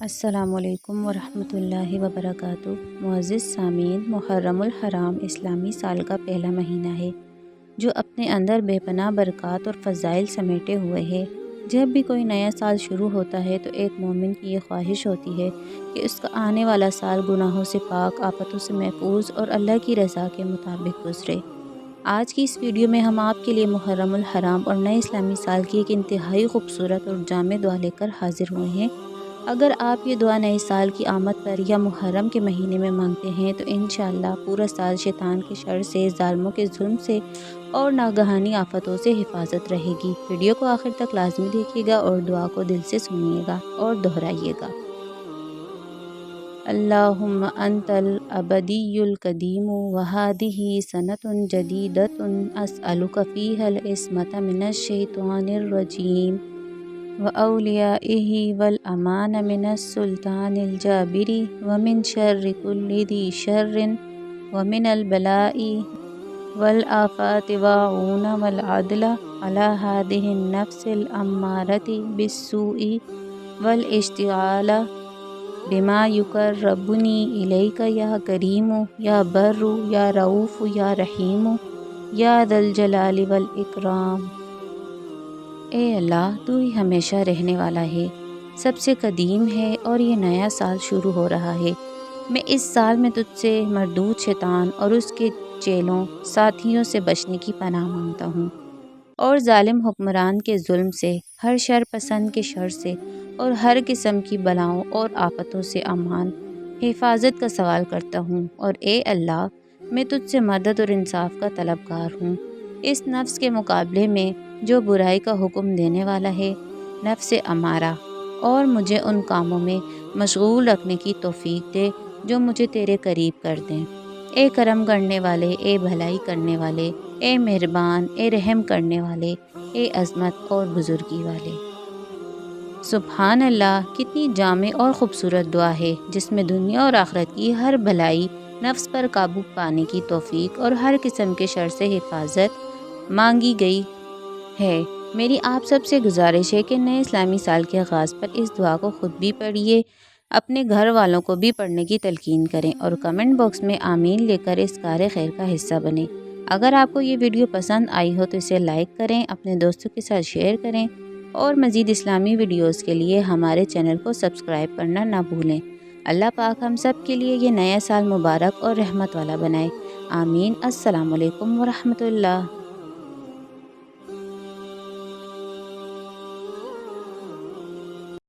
السلام علیکم ورحمۃ اللہ وبرکاتہ۔ معزز سامعین، محرم الحرام اسلامی سال کا پہلا مہینہ ہے جو اپنے اندر بے پناہ برکات اور فضائل سمیٹے ہوئے ہے۔ جب بھی کوئی نیا سال شروع ہوتا ہے تو ایک مومن کی یہ خواہش ہوتی ہے کہ اس کا آنے والا سال گناہوں سے پاک، آفتوں سے محفوظ اور اللہ کی رضا کے مطابق گزرے۔ آج کی اس ویڈیو میں ہم آپ کے لیے محرم الحرام اور نئے اسلامی سال کی ایک انتہائی خوبصورت اور جامع دعا لے کر حاضر ہوئے ہیں۔ اگر آپ یہ دعا نئے سال کی آمد پر یا محرم کے مہینے میں مانگتے ہیں تو انشاءاللہ پورا سال شیطان کے شر سے، ظالموں کے ظلم سے اور ناگہانی آفتوں سے حفاظت رہے گی۔ ویڈیو کو آخر تک لازمی دیکھیے گا اور دعا کو دل سے سنیے گا اور دہرائیے گا۔ اللہم انت الابدی القدیم وہذہ سنۃ جدیدۃ اسألک فیہا العصمۃ من الشیطان الرجیم وأولیائہ والأمان من السلطان الجابر ومن شر کل ذی شر ومن البلاء والآفات وأعون والعدل علی ہذہ النفس الأمارۃ بالسوء والاشتغال بما یقربنی الیک یا کریم یا بر یا رؤوف یا رحیم یا ذا الجلال والاکرام۔ اے اللہ، تو ہی ہمیشہ رہنے والا ہے، سب سے قدیم ہے اور یہ نیا سال شروع ہو رہا ہے۔ میں اس سال میں تجھ سے مردود شیطان اور اس کے چیلوں ساتھیوں سے بچنے کی پناہ مانگتا ہوں، اور ظالم حکمران کے ظلم سے، ہر شر پسند کے شر سے اور ہر قسم کی بلاؤں اور آفتوں سے امان، حفاظت کا سوال کرتا ہوں۔ اور اے اللہ، میں تجھ سے مدد اور انصاف کا طلبگار ہوں اس نفس کے مقابلے میں جو برائی کا حکم دینے والا ہے، نفس امارہ، اور مجھے ان کاموں میں مشغول رکھنے کی توفیق دے جو مجھے تیرے قریب کر دیں۔ اے کرم کرنے والے، اے بھلائی کرنے والے، اے مہربان، اے رحم کرنے والے، اے عظمت اور بزرگی والے۔ سبحان اللہ، کتنی جامع اور خوبصورت دعا ہے جس میں دنیا اور آخرت کی ہر بھلائی، نفس پر قابو پانے کی توفیق اور ہر قسم کے شر سے حفاظت مانگی گئی ہے۔ میری آپ سب سے گزارش ہے کہ نئے اسلامی سال کے آغاز پر اس دعا کو خود بھی پڑھیے، اپنے گھر والوں کو بھی پڑھنے کی تلقین کریں اور کمنٹ باکس میں آمین لے کر اس کار خیر کا حصہ بنیں۔ اگر آپ کو یہ ویڈیو پسند آئی ہو تو اسے لائک کریں، اپنے دوستوں کے ساتھ شیئر کریں اور مزید اسلامی ویڈیوز کے لیے ہمارے چینل کو سبسکرائب کرنا نہ بھولیں۔ اللہ پاک ہم سب کے لیے یہ نیا سال مبارک اور رحمت والا بنائے، آمین۔ السلام علیکم ورحمۃ اللہ۔